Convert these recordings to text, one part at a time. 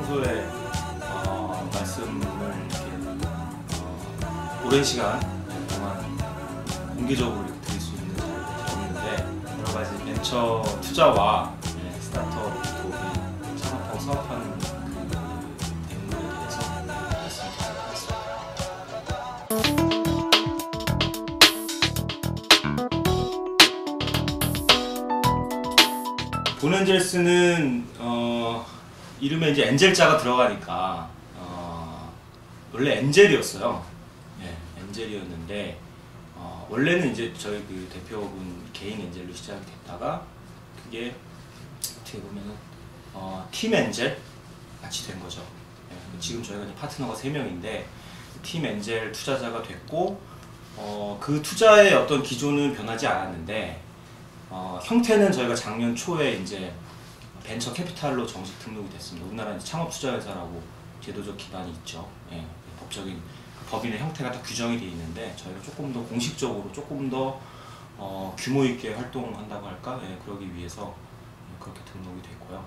평소에 말씀을 이렇게 오랜 시간 동안 공개적으로 이렇게 드릴 수 있는 자리가 없는데, 여러 가지 벤처 투자와 스타트업 도움이 창업하고 사업하는 그 대목에 대해서 말씀드리도록 하겠습니다. 본엔젤스는 이름에 이제 엔젤자가 들어가니까 원래 엔젤이었어요. 네, 엔젤이었는데 원래는 이제 저희 그 대표분 개인 엔젤로 시작이 됐다가 그게 어떻게 보면은 팀 엔젤 같이 된 거죠. 네, 지금 저희가 이제 파트너가 3명인데 팀 엔젤 투자자가 됐고 그 투자의 어떤 기조는 변하지 않았는데 형태는 저희가 작년 초에 이제 벤처 캐피탈로 정식 등록이 됐습니다. 우리나라는 창업투자회사라고 제도적 기반이 있죠. 예, 법적인 법인의 형태가 다 규정이 되어 있는데 저희가 조금 더 공식적으로 조금 더 규모 있게 활동한다고 할까? 예, 그러기 위해서 그렇게 등록이 됐고요.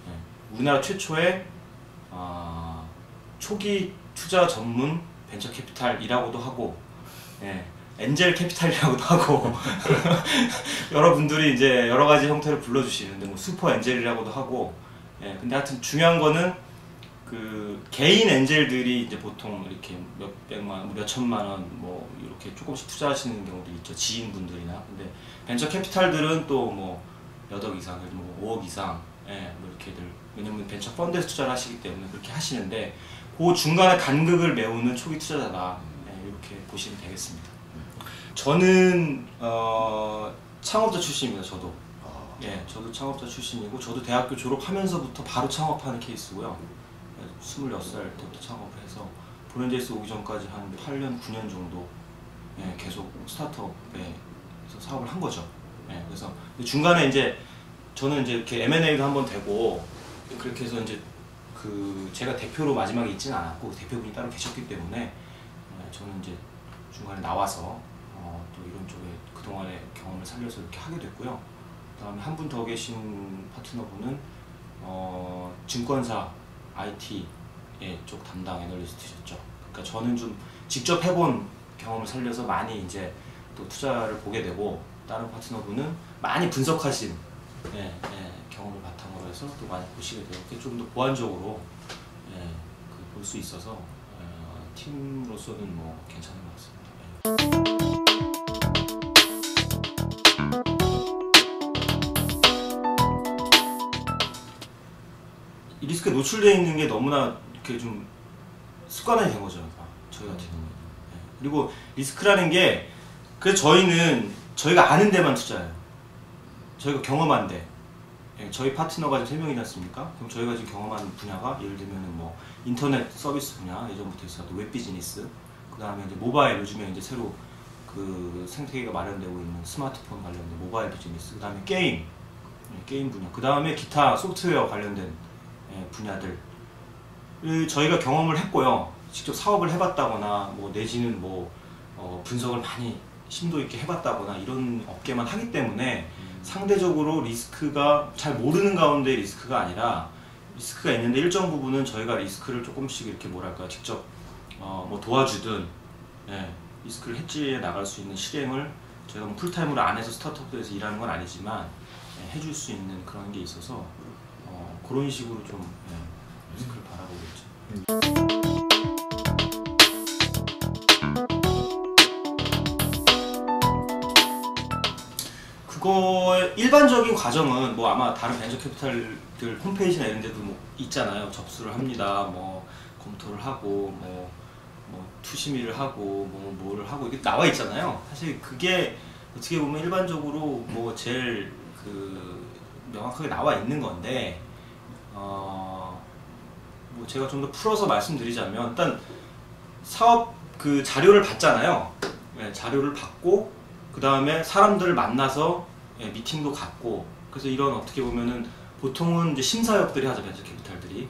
예, 우리나라 최초의 초기 투자 전문 벤처 캐피탈이라고도 하고, 예, 엔젤 캐피탈이라고도 하고 여러분들이 이제 여러 가지 형태를 불러주시는데 뭐 슈퍼 엔젤이라고도 하고, 예, 근데 하여튼 중요한 거는 그 개인 엔젤들이 이제 보통 이렇게 몇백만 원, 몇천만 원 뭐 이렇게 조금씩 투자하시는 경우도 있죠. 지인분들이나. 근데 벤처 캐피탈들은 또 뭐 몇 억 이상, 뭐 5억 이상, 예, 뭐 이렇게들, 왜냐면 벤처 펀드에서 투자를 하시기 때문에 그렇게 하시는데 그 중간에 간극을 메우는 초기 투자자다, 예, 이렇게 보시면 되겠습니다. 저는 창업자 출신입니다. 저도. 예, 저도 창업자 출신이고, 저도 대학교 졸업하면서부터 바로 창업하는 케이스고요. 26살 때부터 창업을 해서 본엔젤스 오기 전까지 한 8년, 9년 정도, 예, 계속 스타트업에서 사업을 한 거죠. 예, 그래서 중간에 이제 저는 이제 이렇게 M&A도 한번 되고, 그렇게 해서 이제 그 제가 대표로 마지막에 있지는 않았고 대표분이 따로 계셨기 때문에 저는 이제 중간에 나와서 또 이런 쪽에 그동안의 경험을 살려서 이렇게 하게 됐고요. 그 다음에 한 분 더 계신 파트너분은 증권사 IT 쪽 담당 애널리스트셨죠. 그러니까 저는 좀 직접 해본 경험을 살려서 많이 이제 또 투자를 보게 되고, 다른 파트너분은 많이 분석하신 경험을 바탕으로 해서 또 많이 보시게 되고, 좀 더 보완적으로 볼 수 있어서 팀으로서는 뭐 괜찮은 것 같습니다. 이 리스크에 노출되어 있는 게 너무나 이렇게 좀 습관화이 된 거죠, 저희 같은 경우는. 그리고 리스크라는 게, 그래서 저희는 저희가 아는 데만 투자해요. 저희가 경험한 데. 저희 파트너가 지금 3명이지 않습니까? 그럼 저희가 지금 경험한 분야가 예를 들면 뭐 인터넷 서비스 분야, 예전부터 있었던 웹 비즈니스, 그 다음에 이제 모바일, 요즘에 이제 새로 그 생태계가 마련되고 있는 스마트폰 관련된 모바일 비즈니스, 그 다음에 게임 분야, 그 다음에 기타 소프트웨어 관련된 분야들 저희가 경험을 했고요. 직접 사업을 해봤다거나 뭐 내지는 뭐 분석을 많이 심도 있게 해봤다거나 이런 업계만 하기 때문에 상대적으로 리스크가 잘 모르는 가운데 리스크가 아니라, 리스크가 있는데 일정 부분은 저희가 리스크를 조금씩 이렇게 뭐랄까 직접 뭐 도와주든, 리스크를 해지해 나갈 수 있는 실행을 저희가 뭐 풀타임으로 안 해서 스타트업에서 일하는 건 아니지만 해줄 수 있는 그런 게 있어서 그런 식으로 좀 리스크를 바라보고 있죠. 그거의 일반적인 과정은 뭐 아마 다른 벤처 캐피탈들 홈페이지나 이런 데도 뭐 있잖아요. 접수를 합니다. 뭐 검토를 하고 뭐 투심의를 하고 뭐를 하고 이게 나와 있잖아요. 사실 그게 어떻게 보면 일반적으로 뭐 제일 그 명확하게 나와 있는 건데, 뭐 제가 좀 더 풀어서 말씀드리자면, 일단 사업 그 자료를 받잖아요. 자료를 받고 그 다음에 사람들을 만나서 미팅도 갖고, 그래서 이런 어떻게 보면은 보통은 이제 심사역들이 하죠, 벤처 캐피탈들이.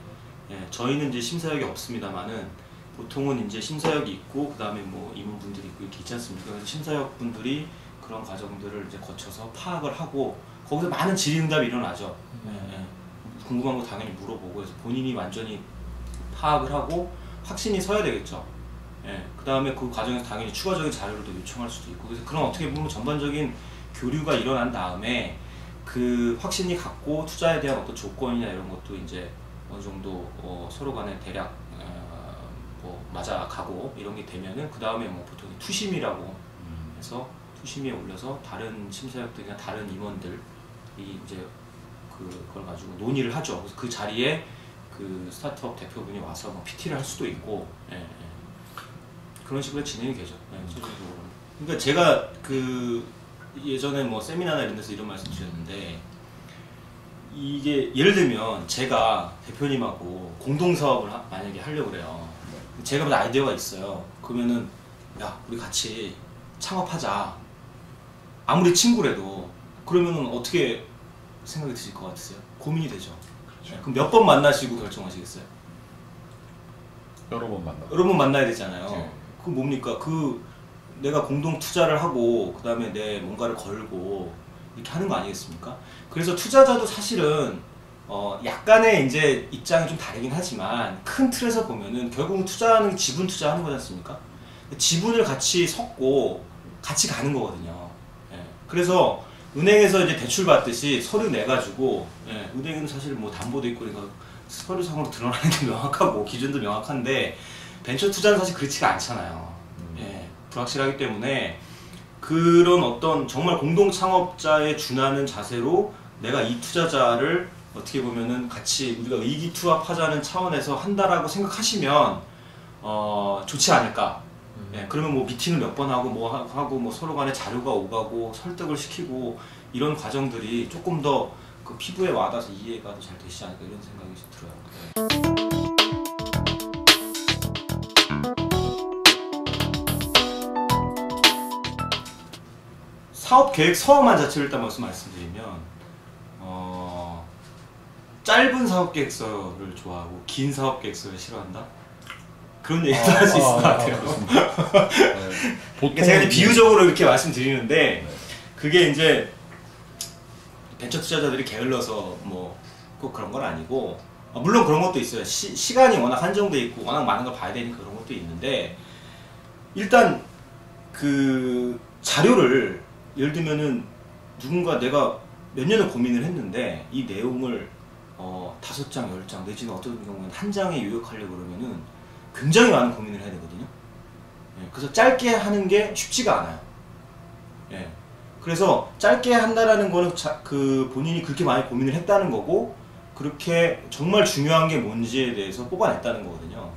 저희는 이제 심사역이 없습니다만은 보통은 이제 심사역이 있고 그 다음에 뭐 임원분들이 있고 이렇게 있지 않습니까? 그래서 심사역 분들이 그런 과정들을 이제 거쳐서 파악을 하고 거기서 많은 질의응답이 일어나죠. 궁금한 거 당연히 물어보고 해서 본인이 완전히 파악을 하고 확신이 서야 되겠죠. 예, 그 다음에 그 과정에서 당연히 추가적인 자료를 또 요청할 수도 있고, 그래서 그런 어떻게 보면 전반적인 교류가 일어난 다음에 그 확신이 갖고 투자에 대한 어떤 조건이나 이런 것도 이제 어느 정도 서로 간에 대략 뭐 맞아가고 이런 게 되면은 그 다음에 뭐 보통 투심이라고 해서 투심에 올려서 다른 심사역들이나 다른 임원들이 이제 그걸 가지고 논의를 하죠. 그래서 그 자리에 그 스타트업 대표분이 와서 뭐 PT를 할 수도 있고, 예, 예. 그런 식으로 진행이 되죠. 예, 그러니까 제가 그 예전에 뭐 세미나나 이런 데서 이런 말씀 드렸는데, 이게 예를 들면 제가 대표님하고 공동사업을 만약에 하려고 그래요. 제가 무슨 아이디어가 있어요. 그러면은 야, 우리 같이 창업하자. 아무리 친구래도. 그러면은 어떻게 생각이 드실 것 같으세요? 고민이 되죠. 그렇죠. 그럼 몇 번 만나시고 결정하시겠어요? 여러 번 만나. 여러 번 만나야 되잖아요. 네. 그 뭡니까? 내가 공동 투자를 하고 그 다음에 내 뭔가를 걸고 이렇게 하는 거 아니겠습니까? 그래서 투자자도 사실은 약간의 이제 입장이 좀 다르긴 하지만 큰 틀에서 보면은 결국은 투자하는 지분 투자하는 거지 않습니까? 지분을 같이 섞고 같이 가는 거거든요. 예. 그래서 은행에서 이제 대출 받듯이 서류 내가지고, 예, 은행은 사실 뭐 담보도 있고 그러니까 서류상으로 드러나는 게 명확하고 기준도 명확한데 벤처 투자는 사실 그렇지가 않잖아요. 예, 불확실하기 때문에 그런 어떤 정말 공동 창업자에 준하는 자세로 내가 이 투자자를 어떻게 보면은 같이 우리가 의기투합하자는 차원에서 한다라고 생각하시면 좋지 않을까. 예, 그러면 뭐 미팅을 몇 번 하고 뭐 서로 간에 자료가 오가고 설득을 시키고 이런 과정들이 조금 더 그 피부에 와닿아서 이해가 더 잘 되시지 않을까 이런 생각이 들어요. 사업 계획 서만 자체를 일단 말씀드리면 짧은 사업 계획서를 좋아하고 긴 사업 계획서를 싫어한다. 그런 얘기도 할 수 있을 것 같아요. 네. 그러니까 제가 비유적으로 이렇게 말씀드리는데, 네. 그게 이제 벤처 투자자들이 게을러서 뭐 꼭 그런 건 아니고, 물론 그런 것도 있어요. 시간이 워낙 한정돼 있고 워낙 많은 걸 봐야 되니까 그런 것도 있는데, 일단 그 자료를 예를 들면은 누군가 내가 몇 년을 고민을 했는데 이 내용을 5장, 10장 내지는 어떤 경우는 한 장에 요약하려고 그러면은 굉장히 많은 고민을 해야 되거든요. 예, 그래서 짧게 하는 게 쉽지가 않아요. 예, 그래서 짧게 한다라는 거는 그 본인이 그렇게 많이 고민을 했다는 거고, 그렇게 정말 중요한 게 뭔지에 대해서 뽑아냈다는 거거든요.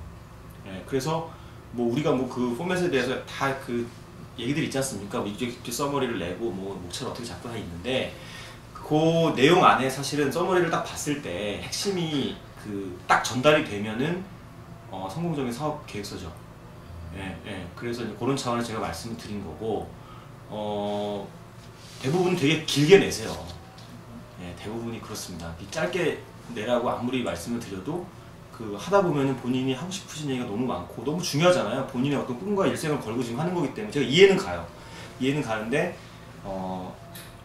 예, 그래서 뭐 우리가 뭐 그 포맷에 대해서 다 그 얘기들 있지 않습니까? 뭐 이제 서머리를 내고 뭐 목차를 어떻게 잡고 다 있는데, 그 내용 안에 사실은 서머리를 딱 봤을 때 핵심이 그 딱 전달이 되면은 성공적인 사업 계획서죠. 예, 예. 그래서 이제 그런 차원에서 제가 말씀을 드린 거고, 대부분 되게 길게 내세요. 예, 대부분이 그렇습니다. 짧게 내라고 아무리 말씀을 드려도 그 하다 보면은 본인이 하고 싶으신 얘기가 너무 많고 너무 중요하잖아요. 본인의 어떤 꿈과 일생을 걸고 지금 하는 거기 때문에 제가 이해는 가요. 이해는 가는데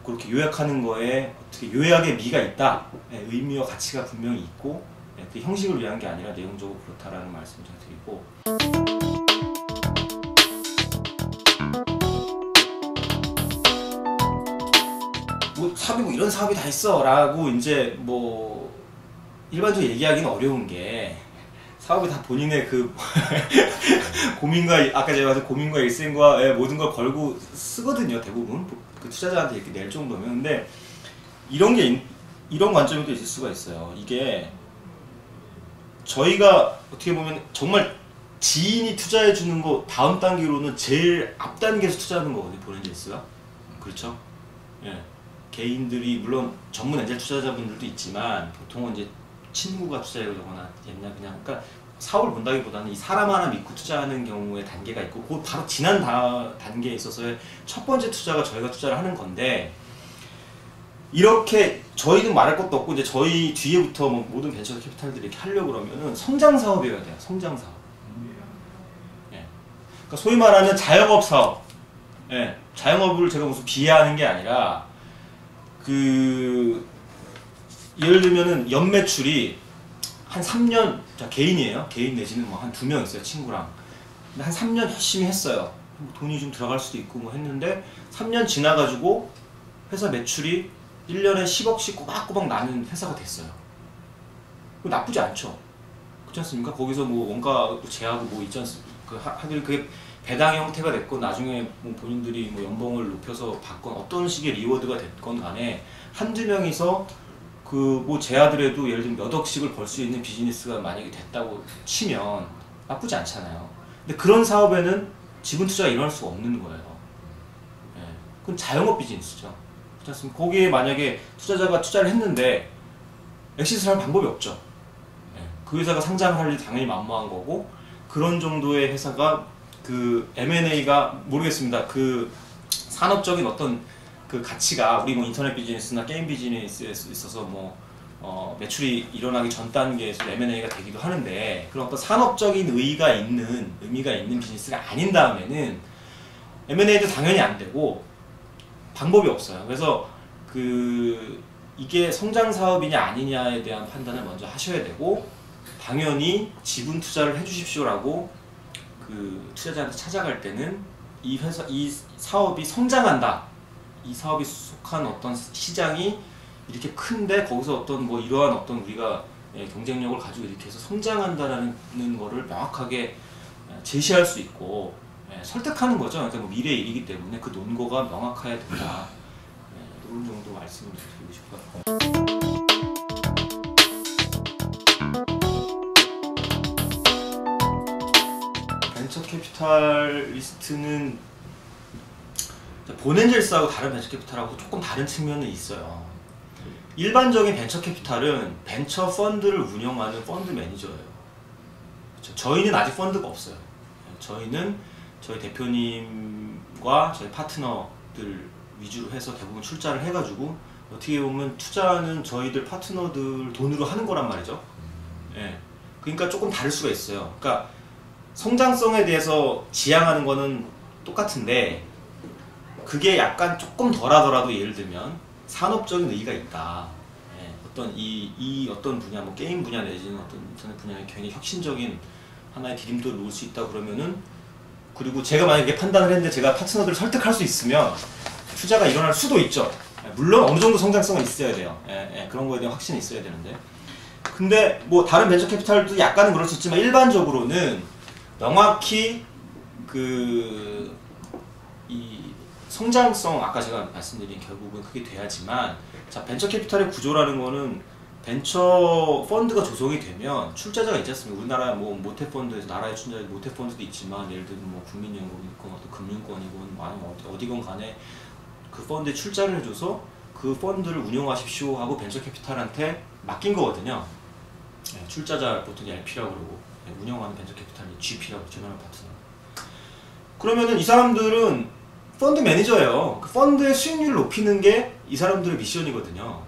그렇게 요약하는 거에 어떻게 요약의 미가 있다. 예, 의미와 가치가 분명히 있고, 예, 그 형식을 위한 게 아니라 내용적으로 그렇다라는 말씀을 제가 드리고. 뭐 사업이 뭐 이런 사업이 다 있어 라고 이제 뭐 일반적으로 얘기하기는 어려운 게, 사업이 다 본인의 그 고민과 아까 제가 말한 고민과 일생과 모든 걸 걸고 쓰거든요. 대부분 그 투자자한테 이렇게 낼 정도면. 근데 이런 관점이 또 있을 수가 있어요. 이게 저희가 어떻게 보면 정말 지인이 투자해 주는 거 다음 단계로는 제일 앞 단계에서 투자하는 거거든요. 보낸젤스가. 그렇죠? 예. 개인들이 물론 전문 엔젤 투자자분들도 있지만 보통은 이제 친구가 투자하거나 옛날 그러니까 사업을 본다기보다는 이 사람 하나 믿고 투자하는 경우에 단계가 있고, 그 바로 지난 단계에 있어서의 첫 번째 투자가 저희가 투자를 하는 건데, 이렇게 저희는 말할 것도 없고 이제 저희 뒤에부터 뭐 모든 벤처 캐피탈들이 이렇게 하려고 그러면은 성장 사업이어야 돼요. 성장 사업. 예. 그러니까 소위 말하는 자영업 사업. 예. 자영업을 제가 무슨 비하하는 게 아니라 예를 들면은 연 매출이 한 3년, 자 개인이에요. 개인 내지는 뭐 한 2명 있어요, 친구랑. 근데 한 3년 열심히 했어요. 뭐 돈이 좀 들어갈 수도 있고 뭐 했는데 3년 지나가지고 회사 매출이 1년에 10억씩 꼬박꼬박 나는 회사가 됐어요. 그거 나쁘지 않죠. 그렇지 않습니까? 거기서 뭐 원가 제하고 뭐 있지 않습니까? 하긴 그게 배당 형태가 됐건 나중에 뭐 본인들이 뭐 연봉을 높여서 받건 어떤 식의 리워드가 됐건 간에 한두 명이서 그 뭐 제하더라도 예를 들면 몇 억씩을 벌 수 있는 비즈니스가 만약에 됐다고 치면 나쁘지 않잖아요. 근데 그런 사업에는 지분 투자가 일어날 수가 없는 거예요. 예. 그건 자영업 비즈니스죠. 그렇지 않습니까? 거기에 만약에 투자자가 투자를 했는데 엑시트를 할 방법이 없죠. 예. 그 회사가 상장을 할 일이 당연히 만무한 거고, 그런 정도의 회사가 그 M&A가 모르겠습니다. 그 산업적인 어떤 그 가치가 우리 뭐 인터넷 비즈니스나 게임 비즈니스에 있어서 뭐 매출이 일어나기 전 단계에서 M&A가 되기도 하는데, 그런 어떤 산업적인 의미가 있는 비즈니스가 아닌 다음에는 M&A도 당연히 안 되고 방법이 없어요. 그래서 그 이게 성장 사업이냐 아니냐에 대한 판단을 먼저 하셔야 되고, 당연히 지분 투자를 해주십시오라고 그 투자자한테 찾아갈 때는 이 사업이 성장한다, 이 사업이 속한 어떤 시장이 이렇게 큰데 거기서 어떤 뭐 이러한 어떤 우리가 경쟁력을 가지고 이렇게 해서 성장한다라는 거를 명확하게 제시할 수 있고 설득하는 거죠. 그러니까 뭐 미래의 일이기 때문에 그 논거가 명확해야 된다. 이런 정도 말씀을 드리고 싶어요. 벤처 캐피탈리스트는 본엔젤스하고 다른 벤처 캐피탈하고 조금 다른 측면은 있어요. 일반적인 벤처 캐피탈은 벤처 펀드를 운영하는 펀드 매니저예요. 그렇죠? 저희는 아직 펀드가 없어요. 저희는 저희 대표님과 저희 파트너들 위주로 해서 대부분 출자를 해가지고 어떻게 보면 투자는 저희들 파트너들 돈으로 하는 거란 말이죠. 예. 그러니까 조금 다를 수가 있어요. 그러니까 성장성에 대해서 지향하는 거는 똑같은데 그게 약간 조금 덜하더라도 예를 들면 산업적인 의의가 있다. 예, 어떤 이 어떤 분야, 뭐 게임 분야 내지는 어떤 인터넷 분야에 굉장히 혁신적인 하나의 디딤돌을 놓을 수 있다 그러면은, 그리고 제가 만약에 판단을 했는데 제가 파트너들을 설득할 수 있으면 투자가 일어날 수도 있죠. 예, 물론 어느 정도 성장성은 있어야 돼요. 그런 거에 대한 확신이 있어야 되는데. 근데 뭐 다른 벤처 캐피탈도 약간은 그럴 수 있지만 일반적으로는 명확히 이 성장성, 아까 제가 말씀드린 결국은 그게 돼야지만, 자 벤처 캐피탈의 구조라는 거는 벤처 펀드가 조성이 되면 출자자가 있지 않습니까? 우리나라 뭐 모태펀드에서 나라의 출자자 모태펀드도 있지만, 예를 들면 뭐 국민연금이건 어떤 금융권이건 아니면 어디건 간에 그 펀드에 출자를 해줘서 그 펀드를 운영하십시오 하고 벤처 캐피탈한테 맡긴 거거든요. 출자자 보통 LP라고 그러고 운영하는 벤처 캐피탈이 GP라고, 제너럴 파트너. 그러면은 이 사람들은 펀드 매니저예요. 그 펀드의 수익률을 높이는 게 이 사람들의 미션이거든요.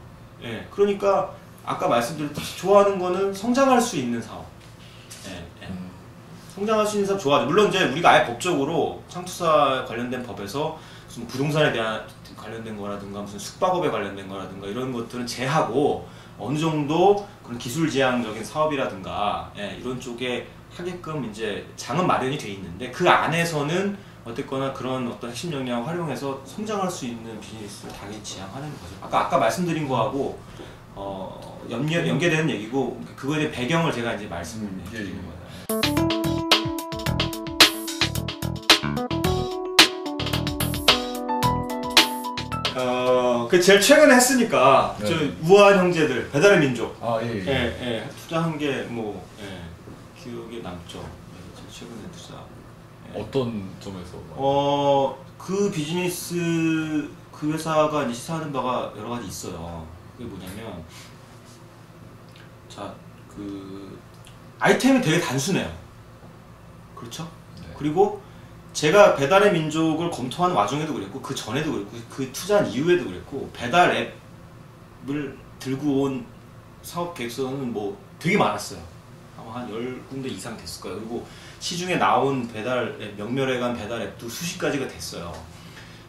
예, 그러니까 아까 말씀드렸듯이 좋아하는 거는 성장할 수 있는 사업. 성장할 수 있는 사업 좋아하죠. 물론 이제 우리가 아예 법적으로 창투사 관련된 법에서 무슨 부동산에 대한 관련된 거라든가 무슨 숙박업에 관련된 거라든가 이런 것들은 제하고 어느 정도 그런 기술 지향적인 사업이라든가 이런 쪽에 하게끔 이제 장은 마련이 돼 있는데, 그 안에서는 어쨌거나 그런 어떤 핵심 역량을 활용해서 성장할 수 있는 비즈니스를 당연히 지향하는 거죠. 아까 말씀드린 거하고 연계되는 얘기고, 그거에 대한 배경을 제가 이제 말씀을 드리는 거예요. 그 제일 최근에 했으니까 저 우아한 형제들 배달의 민족 투자한 게 뭐 기억에 남죠. 제일 최근에 투자. 어떤 점에서? 그 비즈니스, 그 회사가 이제 시사하는 바가 여러 가지 있어요. 그게 뭐냐면, 자, 그 아이템이 되게 단순해요. 그렇죠? 네. 그리고 제가 배달의 민족을 검토하는 와중에도 그랬고, 그 전에도 그랬고, 그 투자한 이후에도 그랬고, 배달 앱을 들고 온 사업 계획서는 뭐 되게 많았어요. 아마 한 10군데 이상 됐을 거예요. 그리고 시중에 나온 배달 앱, 명멸해간 배달 앱도 수십 가지가 됐어요.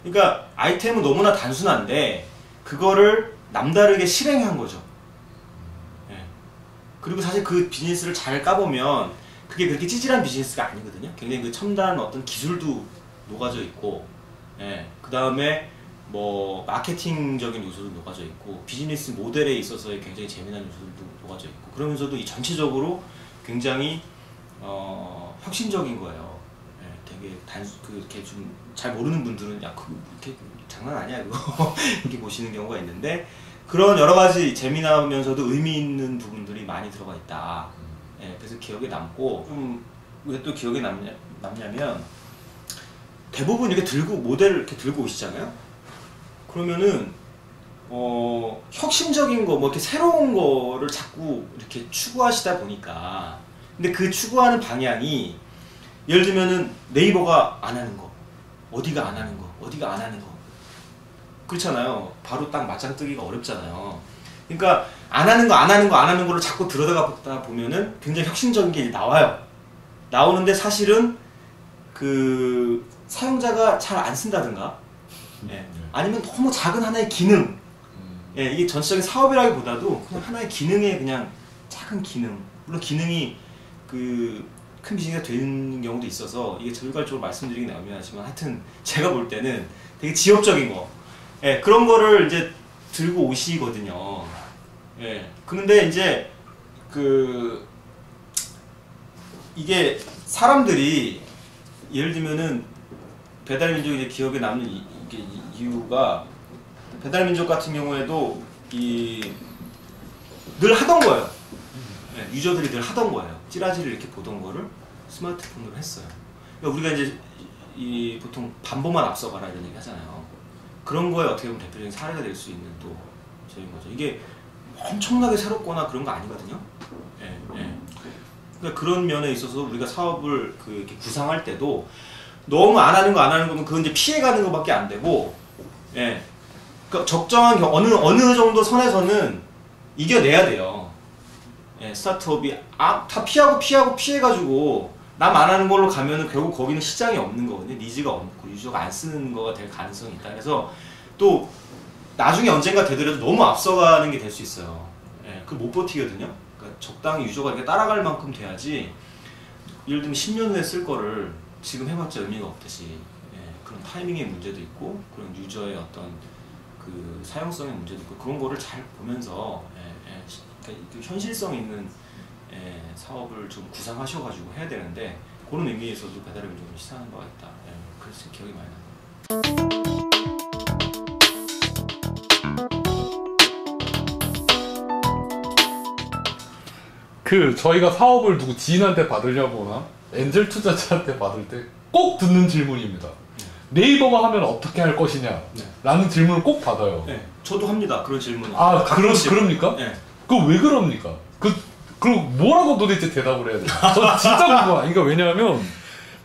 그러니까 아이템은 너무나 단순한데 그거를 남다르게 실행한 거죠. 그리고 사실 그 비즈니스를 잘 까보면 그게 그렇게 찌질한 비즈니스가 아니거든요. 굉장히 그 첨단 어떤 기술도 녹아져 있고, 예, 그 다음에 뭐 마케팅적인 요소도 녹아져 있고, 비즈니스 모델에 있어서의 굉장히 재미난 요소도 녹아져 있고, 그러면서도 이 전체적으로 굉장히 혁신적인 거예요. 예, 되게 이렇게 좀 잘 모르는 분들은 야, 이렇게 장난 아니야 그거 이렇게 보시는 경우가 있는데, 그런 여러 가지 재미나면서도 의미 있는 부분들이 많이 들어가 있다. 예, 그래서 기억에 남고, 좀 왜 또 기억에 남냐면 대부분 이렇게 들고 모델을 이렇게 들고 오시잖아요. 그러면은 혁신적인 거, 뭐 이렇게 새로운 거를 자꾸 이렇게 추구하시다 보니까, 근데 그 추구하는 방향이 예를 들면은 네이버가 안 하는 거, 어디가 안 하는 거, 어디가 안 하는 거, 그렇잖아요. 바로 딱 맞짱 뜨기가 어렵잖아요. 그러니까 안 하는 거, 안 하는 거, 안 하는 거를 자꾸 들여다보다 보면은 굉장히 혁신적인 게 나와요. 나오는데 사실은 그 사용자가 잘 안 쓴다든가, 예, 아니면 너무 작은 하나의 기능, 예, 이게 전체적인 사업이라기보다도 그냥 하나의 기능의 그냥 작은 기능, 물론 기능이 그 큰 비즈니스가 되는 경우도 있어서 이게 결과적으로 말씀드리긴 애매하지만, 하여튼 제가 볼 때는 되게 지엽적인 거, 예, 그런 거를 이제 들고 오시거든요. 예, 그런데 이제 이게 사람들이 예를 들면은 배달민족이 이제 기억에 남는 이유가, 배달민족 같은 경우에도 늘 하던 거예요. 네, 유저들이 늘 하던 거예요. 찌라시를 이렇게 보던 거를 스마트폰으로 했어요. 그러니까 우리가 이제 보통 반보만 앞서가라 이런 얘기 하잖아요. 그런 거에 어떻게 보면 대표적인 사례가 될 수 있는 또 저인 거죠. 이게 엄청나게 새롭거나 그런 거 아니거든요. 예, 예. 그러니까 그런 면에 있어서 우리가 사업을 이렇게 구상할 때도 너무 안 하는 거면 그건 이제 피해가는 것밖에 안 되고, 예. 그러니까 적정한 어느 정도 선에서는 이겨내야 돼요. 예, 스타트업이 다 피해가지고 남 안 하는 걸로 가면은 결국 거기는 시장이 없는 거거든요. 니즈가 없고 유저가 안 쓰는 거가 될 가능성이 있다. 그래서 또 나중에 언젠가 되더라도 너무 앞서가는 게 될 수 있어요. 예, 그걸 못 버티거든요. 그러니까 적당히 유저가 이렇게 따라갈 만큼 돼야지. 예를 들면 10년 후에 쓸 거를 지금 해봤자 의미가 없듯이, 예, 그런 타이밍의 문제도 있고, 그런 유저의 어떤 그 사용성의 문제도 있고, 그런 거를 잘 보면서, 예, 예, 그러니까 그 현실성 있는, 예, 사업을 좀 구상하셔가지고 해야 되는데, 그런 의미에서도 배달의 민족을 시사하는 바가 있다. 예, 그래서 기억이 많이 나요. 저희가 사업을 누구 지인한테 받으려거나 엔젤 투자자한테 받을 때 꼭 듣는 질문입니다. 네이버가 하면 어떻게 할 것이냐? 네. 라는 질문을 꼭 받아요. 네, 저도 합니다. 그런 질문. 아, 그럽니까? 네. 왜 그럽니까? 그럼 뭐라고 도대체 대답을 해야 돼요? 저 진짜 궁금해. 그러니까 왜냐하면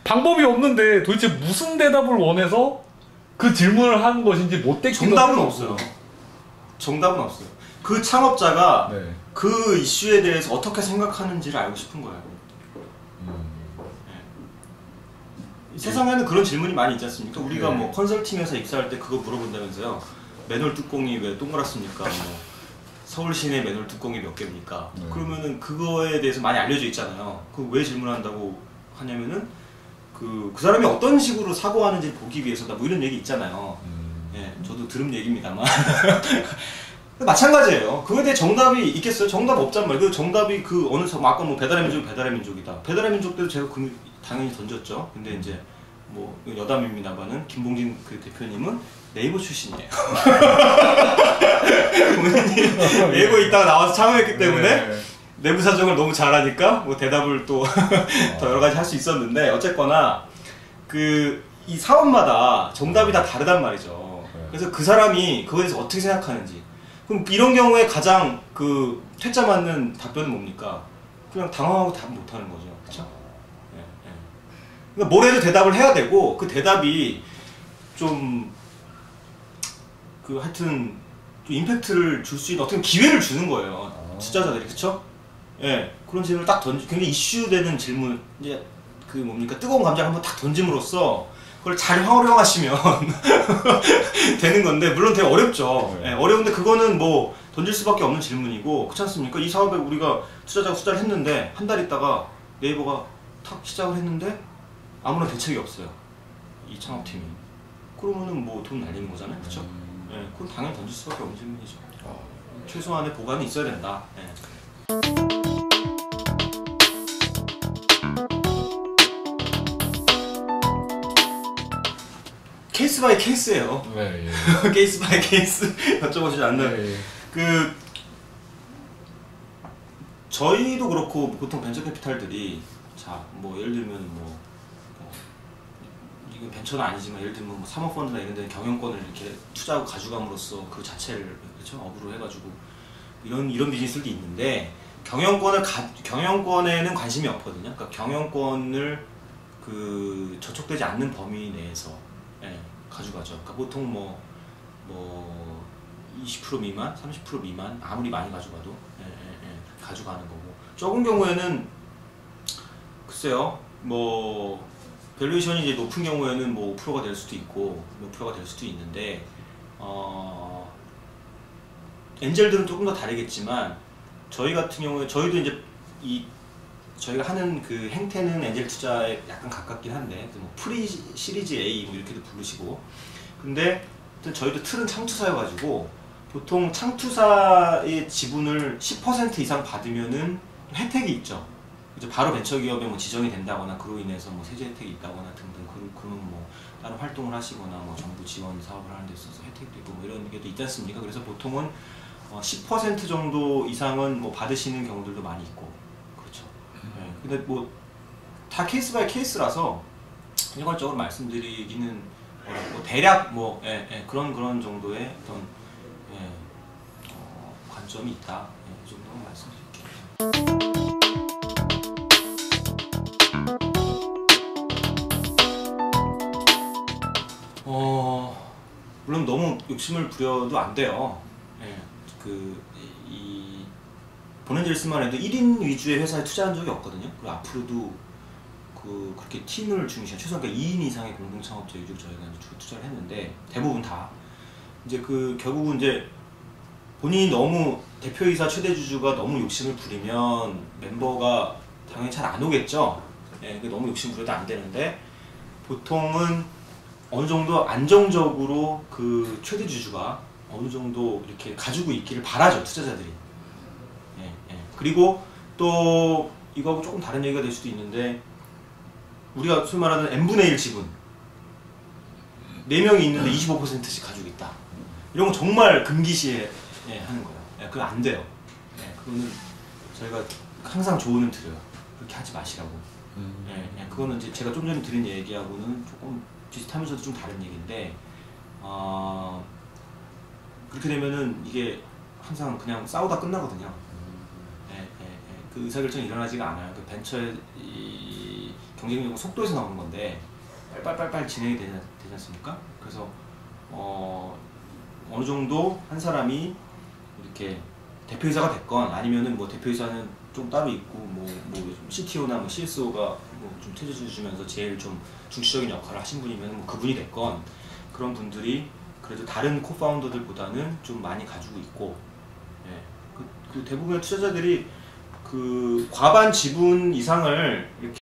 방법이 없는데 도대체 무슨 대답을 원해서 그 질문을 하는 것인지 못 떼기도 정답은 없어요. 정답은 없어요. 그 창업자가, 네. 그 이슈에 대해서 어떻게 생각하는지를 알고 싶은 거예요. 네. 세상에는 그런 질문이 많이 있지 않습니까? 우리가 네. 뭐 컨설팅에서 입사할 때 그거 물어본다면서요. 맨홀 뚜껑이 왜 동그랗습니까? 뭐 서울 시내 맨홀 뚜껑이 몇 개입니까? 네. 그러면은 그거에 대해서 많이 알려져 있잖아요. 그 왜 질문한다고 하냐면은 그 사람이 어떤 식으로 사고하는지 보기 위해서다, 뭐 이런 얘기 있잖아요. 예, 저도 들은 얘기입니다만. 마찬가지예요. 그거에 대해 정답이 있겠어요? 정답 없단 말이에요. 그 정답이 아까 뭐 배달의 민족이다. 배달의 민족 때도 제가 당연히 던졌죠. 근데 이제 뭐 여담입니다만은 김봉진 그 대표님은 네이버 출신이에요. 본인이 네이버에 있다가 나와서 창업했기 때문에 네. 내부 사정을 너무 잘하니까 뭐 대답을 또 더 여러 가지 할 수 있었는데, 어쨌거나 이 사업마다 정답이 다 다르단 말이죠. 그래서 그 사람이 그거에 대해서 어떻게 생각하는지. 그럼 이런 경우에 가장 퇴짜 맞는 답변은 뭡니까? 그냥 당황하고 답 못하는 거죠. 그렇죠? 예, 예. 그러니까 뭘 해도 대답을 해야 되고, 그 대답이 좀 하여튼 좀 임팩트를 줄 수 있는 어떻게 기회를 주는 거예요. 투자자들이. 그렇죠? 예, 그런 질문을 딱 굉장히 이슈되는 질문, 이제 뭡니까? 뜨거운 감자를 한번 딱 던짐으로써 그걸 잘 활용하시면 되는 건데 물론 되게 어렵죠. 네. 예, 어려운데 그거는 뭐 던질 수밖에 없는 질문이고 그렇지 않습니까? 이 사업에 우리가 투자자가 투자를 했는데 한 달 있다가 네이버가 탁 시작을 했는데 아무런 대책이 없어요. 이 창업팀이. 그러면은 뭐 돈 날리는 거잖아요. 그렇죠? 예, 그건 당연히 던질 수밖에 없는 질문이죠. 최소한의 보관이 있어야 된다. 예. 케이스 바이 케이스예요. 네, 예. 케이스 바이 케이스 여쭤보시지 않는. 네, 예. 그 저희도 그렇고 보통 벤처 캐피탈들이 자 뭐 예를 들면 뭐 이건 벤처는 아니지만 예를 들면 뭐 사모펀드나 이런 데는 경영권을 이렇게 투자하고 가져감으로써 그 자체를 그렇죠 업으로 해가지고 이런 비즈니스들도 있는데 경영권에는 관심이 없거든요. 그러니까 경영권을 그 저촉되지 않는 범위 내에서 예, 가져가죠. 그러니까 보통 뭐 20% 미만, 30% 미만 아무리 많이 가져가도 가져가는 거고 적은 경우에는 글쎄요 뭐 밸류에이션이 이제 높은 경우에는 뭐 5%가 될 수도 있고 몇 프로가 될 수도 있는데 엔젤들은 조금 더 다르겠지만 저희 같은 경우에 저희도 이제 저희가 하는 그 행태는 엔젤 투자에 약간 가깝긴 한데 뭐 프리 시리즈 A 뭐 이렇게도 부르시고 근데 저희도 틀은 창투사여가지고 보통 창투사의 지분을 10% 이상 받으면은 혜택이 있죠. 이제 바로 벤처기업에 뭐 지정이 된다거나 그로 인해서 뭐 세제 혜택이 있다거나 등등 그런 뭐 다른 활동을 하시거나 뭐 정부 지원 사업을 하는 데 있어서 혜택도 있고 뭐 이런 게 또 있지 않습니까? 그래서 보통은 10% 정도 이상은 뭐 받으시는 경우들도 많이 있고 그렇죠. 네. 근데 뭐 다 케이스 바이 케이스라서 일괄적으로 말씀드리기는 어렵고 대략 뭐 그런 정도의 어떤 관점이 있다. 이 정도만 말씀드릴게요. 물론 너무 욕심을 부려도 안 돼요. 이 보낸젤스만 해도 1인 위주의 회사에 투자한 적이 없거든요. 그리고 앞으로도 그렇게 팀을 중시한 최소한 2인 이상의 공동 창업자 위주로 저희가 이제 주로 투자를 했는데 대부분 다 이제 결국은 이제 본인이 너무 대표이사 최대주주가 너무 욕심을 부리면 멤버가 당연히 잘 안 오겠죠. 너무 욕심 부려도 안 되는데 보통은 어느 정도 안정적으로 그 최대주주가 어느 정도 이렇게 가지고 있기를 바라죠, 투자자들이. 그리고 또 이거하고 조금 다른 얘기가 될 수도 있는데 우리가 소위 말하는 n분의 1 지분 4명이 있는데 25%씩 가지고 있다. 이런 건 정말 금기시에 하는 거예요. 그건 안 돼요. 그거는 저희가 항상 조언을 드려요. 그렇게 하지 마시라고. 그거는 이제 제가 좀 전에 드린 얘기하고는 조금 비슷하면서도 좀 다른 얘기인데 그렇게 되면은 이게 항상 그냥 싸우다 끝나거든요. 그 의사결정이 일어나지가 않아요. 그 벤처의 이 경쟁력 속도에서 나오는 건데 빨빨빨빨 진행이 되지 않습니까? 그래서 어느 정도 한 사람이 이렇게 대표이사가 됐건 아니면은 뭐 대표이사는 좀 따로 있고 뭐 CTO나 뭐 CSO가 뭐 좀 퇴직해 주면서 제일 좀 중추적인 역할을 하신 분이면 뭐 그분이 됐건 그런 분들이 그래도 다른 코파운더들보다는 좀 많이 가지고 있고 그 대부분의 투자자들이 그 과반 지분 이상을 이렇게